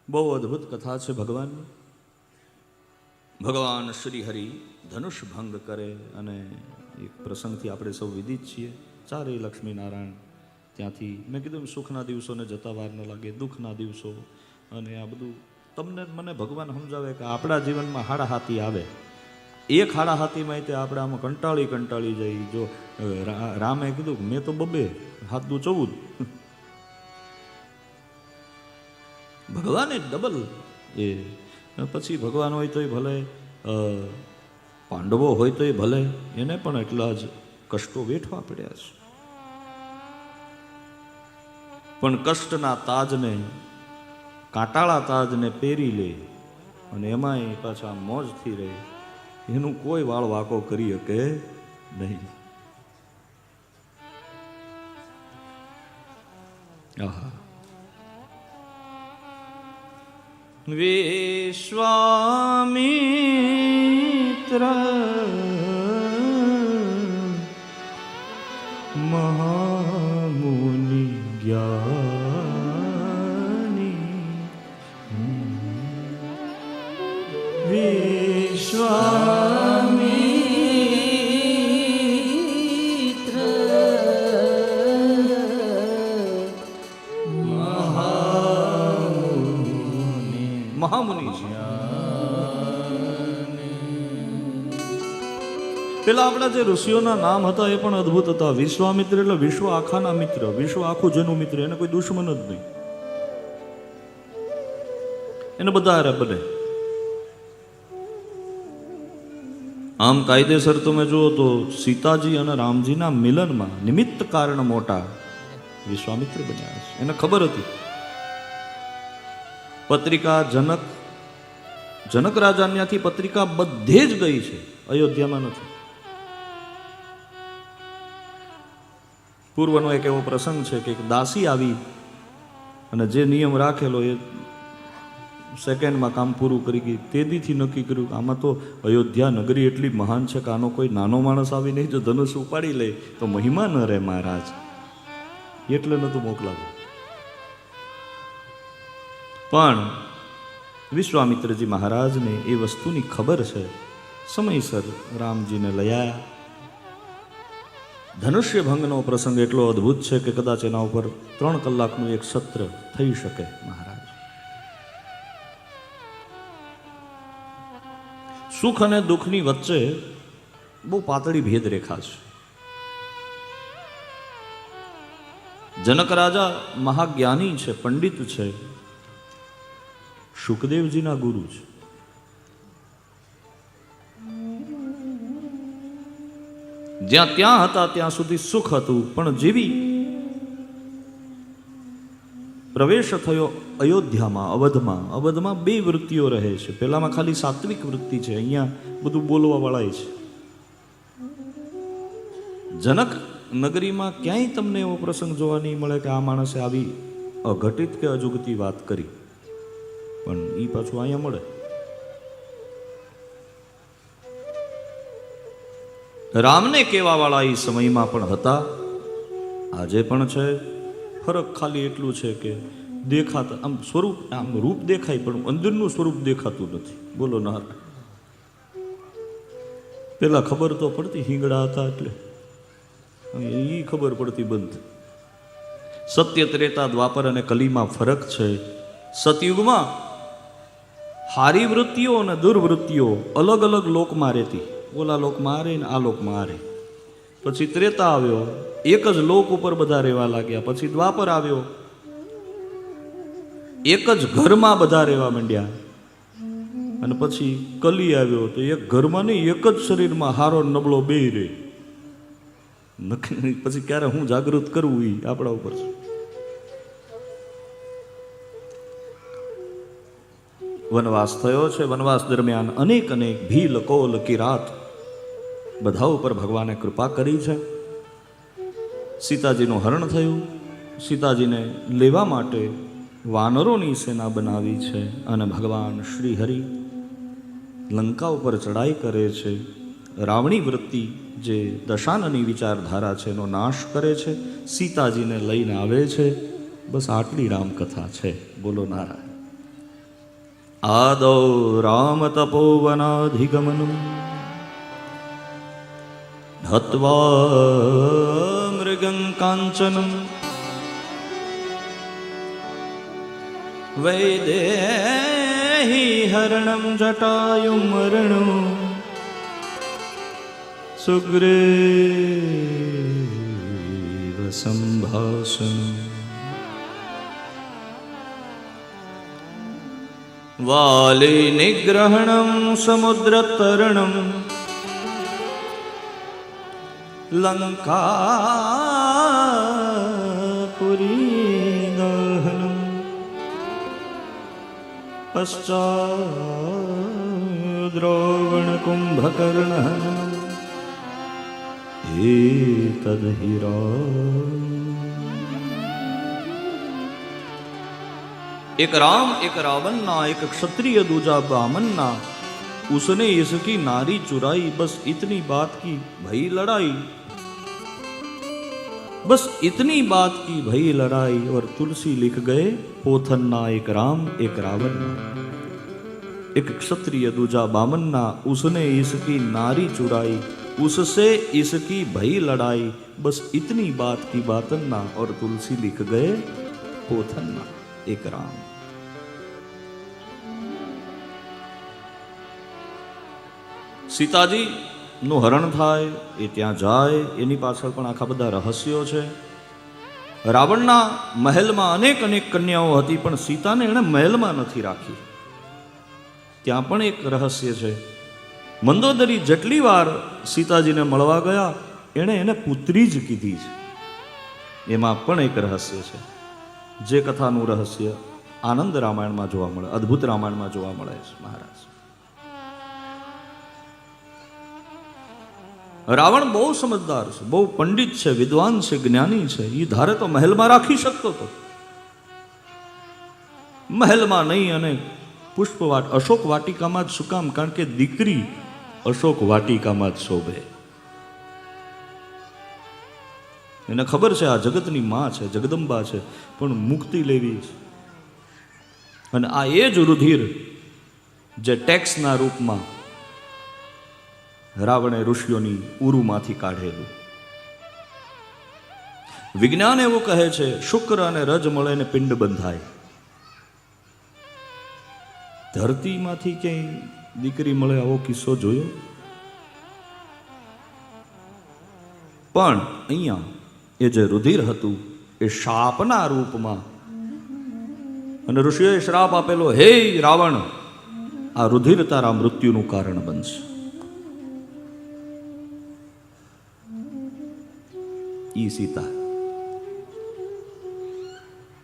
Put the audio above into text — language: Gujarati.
બહુ અદ્ભુત કથા છે ભગવાનની. ભગવાન શ્રી હરિ ધનુષ ભંગ કરે અને એક પ્રસંગથી આપણે સૌ વિદિત છીએ. ચારેય લક્ષ્મીનારાયણ ત્યાંથી મેં કીધું સુખના દિવસોને જતા વાર ન લાગે, દુઃખના દિવસો અને આ બધું તમને મને ભગવાન સમજાવે કે આપણા જીવનમાં હાડાહાથી આવે. એક હાડાહાથીમાં તે આપણે આમાં કંટાળી જઈ. જો રામે કીધું મેં તો બબે હાથનું 14, ભગવાને ડબલ. એ પછી ભગવાન હોય તોય ભલે, પાંડવો હોય તોય ભલે, એને પણ એટલા જ કષ્ટો વેઠવા પડ્યા છે. પણ કષ્ટના તાજને, કાંટાળા તાજને પહેરી લે અને એમાંય પાછા મોજથી રહે, એનું કોઈ વાળ વાકો કરી શકે નહીં. આહા. વિશ્વામિત્ર મહામુનિ જ્ઞાની, વિશ્વામિત્ર મહામુનિ છે. પેલા આપણા જે ઋષિઓના નામ હતા એ પણ અદ્ભુત હતા. વિશ્વામિત્ર એટલે વિશ્વ આખાના મિત્ર, વિશ્વ આખું જેનું મિત્ર, એને કોઈ દુશ્મન જ નહીં, એને બધા હારે બને. આમ કાયદેસર તમે જુઓ તો સીતાજી અને રામજીના મિલનમાં નિમિત્ત કારણ મોટા વિશ્વામિત્ર બન્યા છે. એને ખબર હતી. પત્રિકા જનક રાજા ત્યાંથી પત્રિકા બધે જ ગઈ છે, અયોધ્યામાં નથી. પૂર્વનો એક એવો પ્રસંગ છે કે એક દાસી આવી અને જે નિયમ રાખેલો એ સેકન્ડમાં કામ પૂરું કરી ગઈ. તેદીથી નક્કી કર્યું કે આમાં તો અયોધ્યા નગરી એટલી મહાન છે કે આનો કોઈ નાનો માણસ આવી નહીં, જો ધનુષ ઉપાડી લે તો મહિમા ન રહે મહારાજ, એટલે નતું મોકલાવ્યું. પણ વિશ્વામિત્રજી મહારાજને એ વસ્તુની ખબર છે. સમયસર રામજીને લઈ આવ્યા. ધનુષ્ય ભંગનો પ્રસંગ એટલો અદ્ભુત છે કે કદાચ એના ઉપર 3 કલાકનું એક સત્ર થઈ શકે. મહારાજ સુખ અને દુઃખની વચ્ચે બહુ પાતળી ભેદરેખા છે. જનક રાજા મહાજ્ઞાની છે, પંડિત છે, શુકદેવજીના ગુરુ છે. જ્યાં ત્યાં હતા ત્યાં સુધી સુખ હતું, પણ જેવી પ્રવેશ થયો અયોધ્યામાં, અવધમાં 2 વૃત્તિઓ રહે છે. પેલામાં ખાલી સાત્વિક વૃત્તિ છે, અહીંયા બધું બોલવા વાળા છે. જનક નગરીમાં ક્યાંય તમને એવો પ્રસંગ જોવા નહીં મળે કે આ માણસે આવી અઘટિત કે અજુગતી વાત કરી, પણ એ પાછું અહીંયા મળે. રામને કહેવા વાળા એ સમયમાં પણ હતા, આજે પણ છે. ફરક ખાલી એટલું છે કે દેખાતા આમ સ્વરૂપ, આમ રૂપ દેખાય પણ અંદરનું સ્વરૂપ દેખાતું નથી. બોલો ના. પેલા ખબર તો પડતી હિંગડા હતા એટલે, એ ખબર પડતી બંધ. સત્ય, ત્રેતા, દ્વાપર અને કલીમાં ફરક છે. સતયુગમાં હારી વૃત્તિઓ અને દુર્વૃત્તિઓ અલગ અલગ લોકમાં રહેતી. ઓલા લોકમાં આ રહે ને આ લોકમાં આ રહે. પછી ત્રેતા આવ્યો, એક જ લોક ઉપર બધા રહેવા લાગ્યા. પછી દ્વાપર આવ્યો, એક જ ઘરમાં બધા રહેવા માંડ્યા. અને પછી કલી આવ્યો તો એક ઘરમાં નહીં, એક જ શરીરમાં હારો નબળો બે રહે. પછી ક્યારે હું જાગૃત કરવું એ આપણા ઉપર છે. વનવાસ થયો છે. વનવાસ દરમિયાન અનેક ભીલ, કોલ, કિરાત બધા ઉપર ભગવાને કૃપા કરી છે. સીતાજીનું હરણ થયું. સીતાજીને લેવા માટે વાનરોની સેના બનાવી છે અને ભગવાન શ્રી હરિ લંકા ઉપર ચડાઈ કરે છે. રાવણી વૃત્તિ જે દશાનની વિચારધારા છે એનો નાશ કરે છે, સીતાજીને લઈને આવે છે. બસ આટલી રામકથા છે. બોલો નારાયણ. આદૌ રામ તપોવનાધિગમનમ હત્વા મૃગં કાંચનમ વૈદેહી હરણમ જટાયુમરણો સુગ્રીવ સંભાષણમ વાલી નિગ્રહણમ સમુદ્રતરણમ લંકાપુરી દહનમ પશ્ચાદ્ દ્રોવણ કુંભકર્ણહનમ એતદ્ एक राम एक रावण एक क्षत्रिय दूजा ब्राह्मण उसने इसकी नारी चुराई बस इतनी बात की भई लड़ाई बस इतनी बात की भई लड़ाई और तुलसी लिख गए पोथन्ना एक राम एक रावण एक क्षत्रिय दूजा ब्राह्मण उसने इसकी नारी चुराई उससे इसकी भई लड़ाई बस इतनी बात की बातन्ना और तुलसी लिख गए पोथन्ना एक राम સીતાજી નું હરણ થાય એ ત્યાં જાય એની પાછળ પણ આખા બધા રહસ્યો છે. રાવણના મહેલમાં અનેક અનેક કન્યાઓ હતી પણ સીતાને એણે મહેલમાં નથી રાખી. ત્યાં પણ એક રહસ્ય છે. મંદોદરી જેટલી વાર સીતાજીને મળવા ગયા એણે એને પુત્રી જ કીધી છે. એમાં પણ એક રહસ્ય છે. જે કથાનું રહસ્ય આનંદ રામાયણમાં જોવા મળે, અદ્ભુત રામાયણમાં જોવા મળે છે. મહારાજ રાવણ બહુ સમજદાર છે, બહુ પંડિત છે, વિદ્વાન છે, જ્ઞાની છે. એ ધારે તો મહેલમાં રાખી શકતો હતો. મહેલમાં નહીં અને પુષ્પવાટ અશોક વાટિકામાં જ શું કામ? કારણ કે દીકરી અશોક વાટિકામાં જ શોભે. એને ખબર છે આ જગતની માં છે, જગદંબા છે, પણ મુક્તિ લેવી છે. અને આ એ જ રુધિર જે ટેક્સના રૂપમાં રાવણે ઋષિઓની ઉરુમાંથી કાઢેલું. વિજ્ઞાન એવું કહે છે શુક્ર અને રજ મળે ને પિંડ બંધાય. ધરતીમાંથી ક્યાંય દીકરી મળે આવો કિસ્સો જોયો? પણ અહીંયા એ જે રુધિર હતું એ શાપના રૂપમાં, અને ઋષિઓએ શ્રાપ આપેલો, હે રાવણ, આ રુધિર તારા મૃત્યુનું કારણ બનશે. ઈ સીતા